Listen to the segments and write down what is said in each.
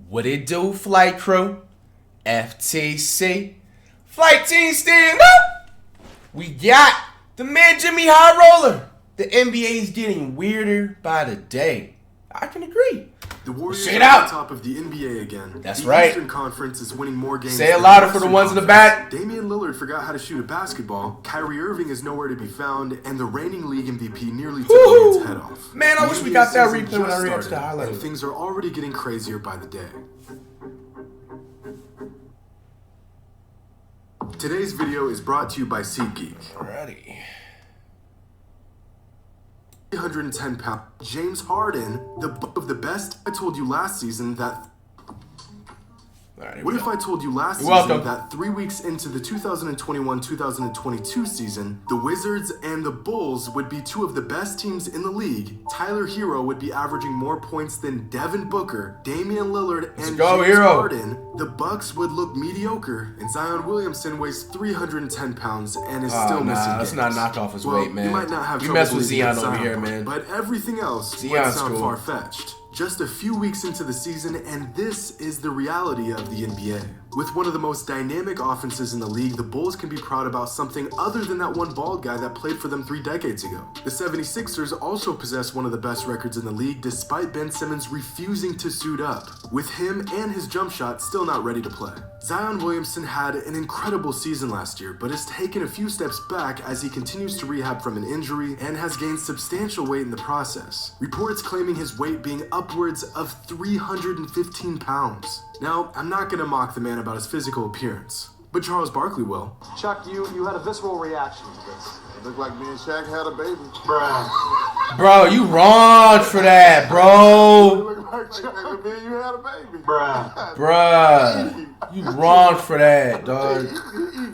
What it do, flight crew? FTC. Flight team stand up! We got the man Jimmy High Roller. The NBA is getting weirder by the day. I can agree. The Warriors are out. on top of the NBA again. That's the right. Eastern Conference is winning more games. Say it than louder the for the Western ones in the Conference. back. Damian Lillard forgot how to shoot a basketball. Kyrie Irving is nowhere to be found, and the reigning league MVP nearly took the man's head off. Man, I The wish we NBA got that season replay when I just reacted to started, highlight. and things are already getting crazier by the day. Today's video is brought to you by SeatGeek. Alrighty. 310 pounds. James Harden, of the best. I told you last season that. What if I told you last season that 3 weeks into the 2021-2022 season, the Wizards and the Bulls would be two of the best teams in the league? Tyler Hero would be averaging more points than Devin Booker, Damian Lillard, and James Harden. The Bucks would look mediocre, and Zion Williamson weighs 310 pounds and is still missing games. Let's not knock off his weight, man. You might not have you trouble mess with believing Zion over here, part, man. But everything else would sound far-fetched. Just a few weeks into the season, and this is the reality of the NBA. With one of the most dynamic offenses in the league, the Bulls can be proud about something other than that one bald guy that played for them 3 decades ago. The 76ers also possess one of the best records in the league despite Ben Simmons refusing to suit up, with him and his jump shot still not ready to play. Zion Williamson had an incredible season last year, but has taken a few steps back as he continues to rehab from an injury and has gained substantial weight in the process. Reports claiming his weight being upwards of 315 pounds. Now, I'm not going to mock the man about his physical appearance, but Charles Barkley will. Chuck, you had a visceral reaction to this. It looked like me and Shaq had a baby. Bro, you wrong for that, bro. It looked like Chuck and me and you had a baby. Bruh. You wrong for that, dog. You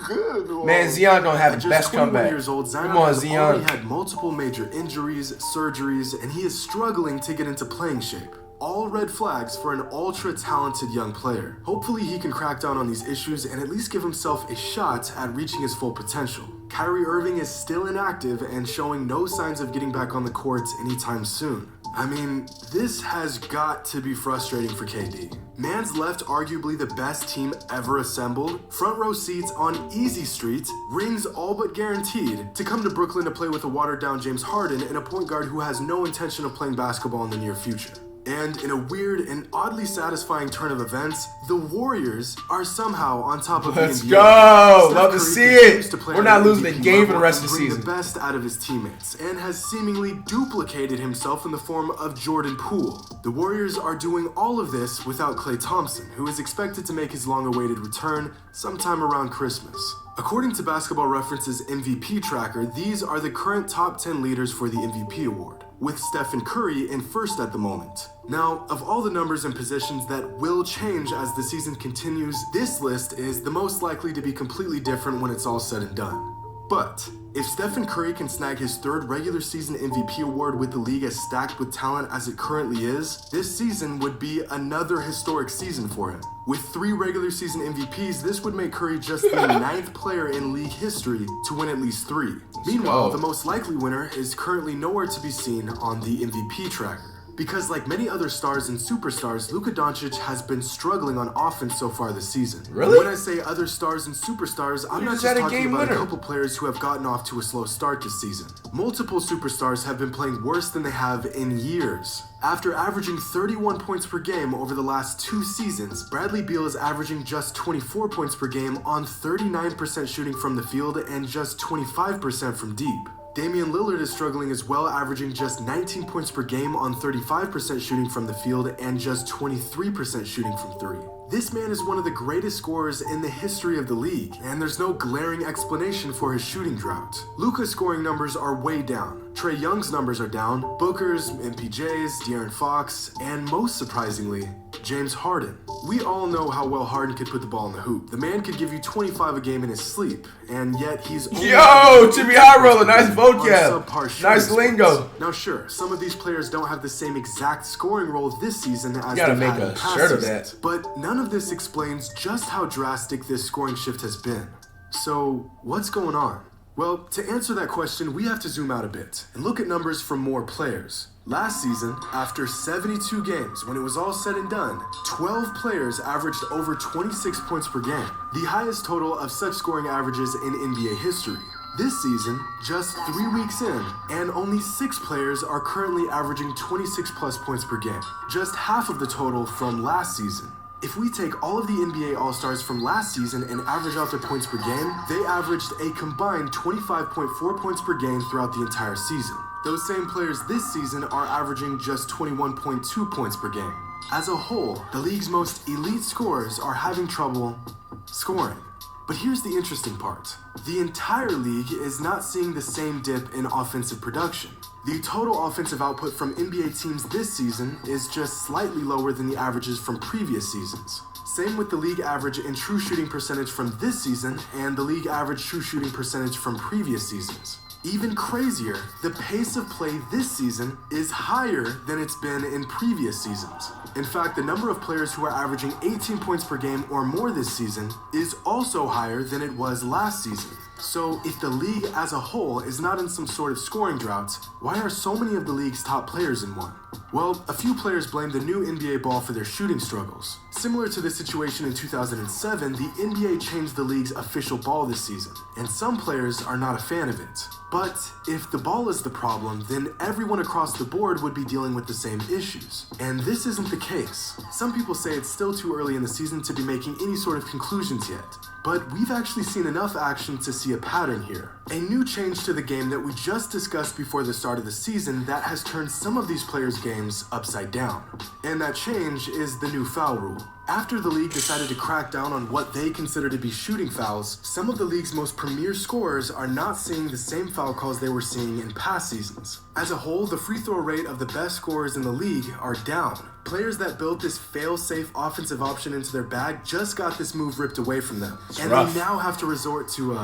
good, Man, Zion gonna have the best comeback. Years old, Zion Come on, has Zion. already had multiple major injuries, surgeries, and he is struggling to get into playing shape. All red flags for an ultra-talented young player. Hopefully he can crack down on these issues and at least give himself a shot at reaching his full potential. Kyrie Irving is still inactive and showing no signs of getting back on the courts anytime soon. I mean, this has got to be frustrating for KD. Man's left arguably the best team ever assembled, front row seats on Easy Street, rings all but guaranteed, to come to Brooklyn to play with a watered-down James Harden and a point guard who has no intention of playing basketball in the near future. And in a weird and oddly satisfying turn of events, the Warriors are somehow on top of the NBA. Let's go! Steph Love to Curry see continues it. to play We're at not an losing a MVP game for the level rest of and the bring season. the best out of his teammates, and has seemingly duplicated himself in the form of Jordan Poole. The Warriors are doing all of this without Klay Thompson, who is expected to make his long-awaited return sometime around Christmas. According to Basketball Reference's MVP tracker, these are the current top 10 leaders for the MVP award, with Stephen Curry in first at the moment. Now, of all the numbers and positions that will change as the season continues, this list is the most likely to be completely different when it's all said and done. But if Stephen Curry can snag his 3rd regular season MVP award with the league as stacked with talent as it currently is, this season would be another historic season for him. With 3 regular season MVPs, this would make Curry just the 9th player in league history to win at least 3. Meanwhile, the most likely winner is currently nowhere to be seen on the MVP tracker. Because like many other stars and superstars, Luka Doncic has been struggling on offense so far this season. Really? When I say other stars and superstars, I'm not just talking about a couple players who have gotten off to a slow start this season. Multiple superstars have been playing worse than they have in years. After averaging 31 points per game over the last 2 seasons, Bradley Beal is averaging just 24 points per game on 39% shooting from the field and just 25% from deep. Damian Lillard is struggling as well, averaging just 19 points per game on 35% shooting from the field and just 23% shooting from 3. This man is one of the greatest scorers in the history of the league, and there's no glaring explanation for his shooting drought. Luka's scoring numbers are way down. Trae Young's numbers are down, Booker's, MPJ's, De'Aaron Fox, and most surprisingly, James Harden. We all know how well Harden could put the ball in the hoop. The man could give you 25 a game in his sleep, and yet he's only Jimmy High Roller, nice vocab, nice lingo. Now sure, some of these players don't have the same exact scoring role this season as they've had had in past shirt of seasons, that. but none of this explains just how drastic this scoring shift has been. So, what's going on? Well, to answer that question, we have to zoom out a bit and look at numbers from more players. Last season, after 72 games, when it was all said and done, 12 players averaged over 26 points per game, the highest total of such scoring averages in NBA history. This season, just 3 weeks in, and only 6 players are currently averaging 26 plus points per game, just half of the total from last season. If we take all of the NBA All-Stars from last season and average out their points per game, they averaged a combined 25.4 points per game throughout the entire season. Those same players this season are averaging just 21.2 points per game. As a whole, the league's most elite scorers are having trouble scoring. But here's the interesting part. The entire league is not seeing the same dip in offensive production. The total offensive output from NBA teams this season is just slightly lower than the averages from previous seasons. Same with the league average in true shooting percentage from this season and the league average true shooting percentage from previous seasons. Even crazier, the pace of play this season is higher than it's been in previous seasons. In fact, the number of players who are averaging 18 points per game or more this season is also higher than it was last season. So if the league as a whole is not in some sort of scoring drought, why are so many of the league's top players in one? Well, a few players blame the new NBA ball for their shooting struggles. Similar to the situation in 2007, the NBA changed the league's official ball this season, and some players are not a fan of it. But if the ball is the problem, then everyone across the board would be dealing with the same issues. And this isn't the case. Some people say it's still too early in the season to be making any sort of conclusions yet. But we've actually seen enough action to see a pattern here. A new change to the game that we just discussed before the start of the season that has turned some of these players' games upside down. And that change is the new foul rule. After the league decided to crack down on what they consider to be shooting fouls, some of the league's most premier scorers are not seeing the same foul calls they were seeing in past seasons. As a whole, the free throw rate of the best scorers in the league are down. Players that built this fail-safe offensive option into their bag just got this move ripped away from them. And they now have to resort to,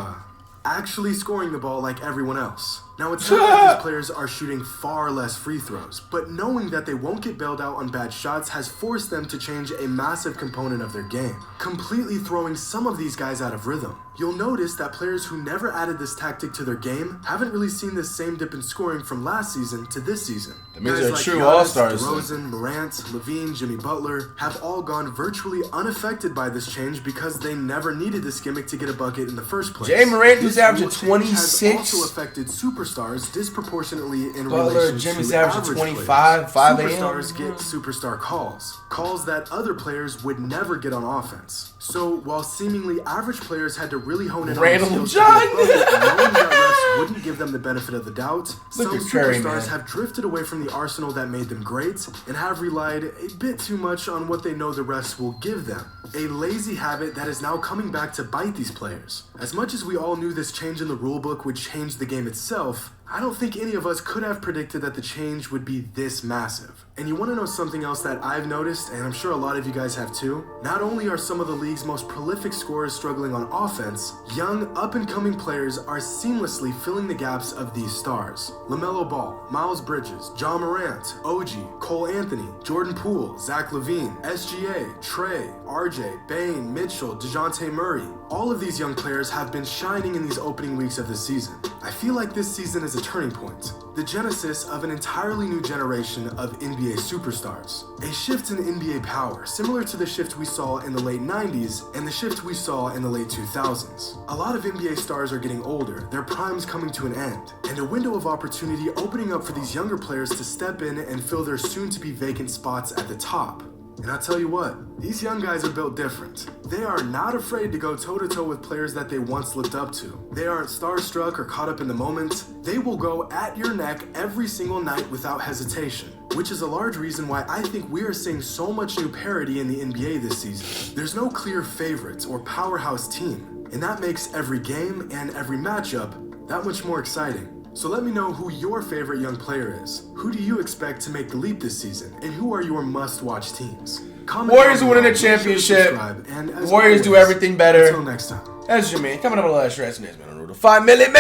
actually scoring the ball like everyone else. Now, it's not that these players are shooting far less free throws, but knowing that they won't get bailed out on bad shots has forced them to change a massive component of their game, completely throwing some of these guys out of rhythm. You'll notice that players who never added this tactic to their game haven't really seen this same dip in scoring from last season to this season. That means guys they're like true Giannis, all-stars. DeRozan, Morant, Levine, Jimmy Butler have all gone virtually unaffected by this change because they never needed this gimmick to get a bucket in the first place. Jay Morant was This averaging rule change has 26. also affected superstars disproportionately in Butler, relation Jimmy's to averaging average 25, players. 5 a.m. Superstars get superstar calls that other players would never get on offense. So while seemingly average players had to really hone in on Randall the skills John. to get a bucket, knowing that refs wouldn't give them the benefit of the doubt, some at Curry, superstars man. have drifted away from the arsenal that made them great and have relied a bit too much on what they know the refs will give them. A lazy habit that is now coming back to bite these players. As much as we all knew this change in the rulebook would change the game itself, I don't think any of us could have predicted that the change would be this massive. And you want to know something else that I've noticed, and I'm sure a lot of you guys have too? Not only are some of the league's most prolific scorers struggling on offense, young, up-and-coming players are seamlessly filling the gaps of these stars. LaMelo Ball, Miles Bridges, John Morant, OG, Cole Anthony, Jordan Poole, Zach LaVine, SGA, Trey, RJ, Bane, Mitchell, DeJounte Murray. All of these young players have been shining in these opening weeks of the season. I feel like this season is a turning point, the genesis of an entirely new generation of NBA superstars. A shift in NBA power, similar to the shift we saw in the late 90s and the shift we saw in the late 2000s. A lot of NBA stars are getting older, their prime's coming to an end, and a window of opportunity opening up for these younger players to step in and fill their soon-to-be vacant spots at the top. And I'll tell you what, these young guys are built different. They are not afraid to go toe-to-toe with players that they once looked up to. They aren't starstruck or caught up in the moment. They will go at your neck every single night without hesitation, which is a large reason why I think we are seeing so much new parity in the NBA this season. There's no clear favorites or powerhouse team, and that makes every game and every matchup that much more exciting. So let me know who your favorite young player is. Who do you expect to make the leap this season? And who are your must-watch teams? Comment Warriors down winning below, the championship. subscribe, and as The Warriors do always, everything better. Until next time. That's Jermaine. Coming up on the last Rats News, man. On the 5 million.